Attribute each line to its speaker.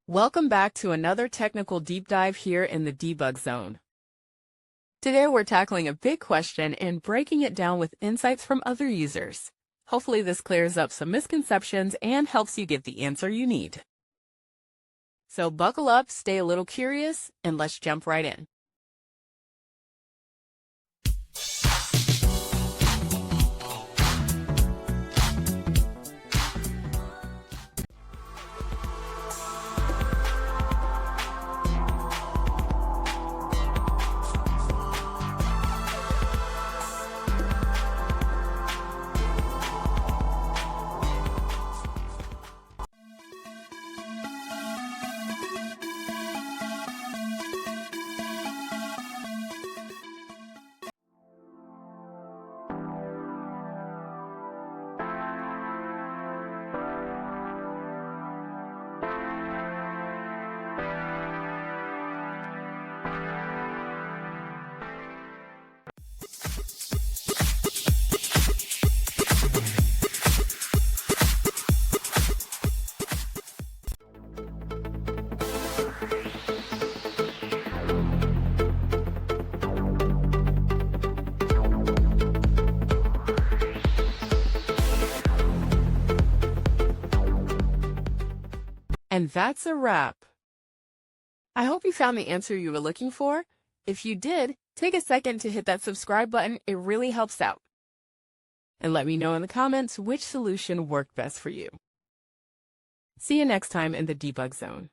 Speaker 1: Welcome back to another technical deep dive here in the debug zone. Today we're tackling a big question and breaking it down with insights from other users. Hopefully this clears up some misconceptions and helps you get the answer you need. So buckle up, stay a little curious, and let's jump right in. And that's a wrap. I hope you found the answer you were looking for. If you did, take a second to hit that subscribe button. It really helps out. And let me know in the comments which solution worked best for you. See you next time in the debug zone.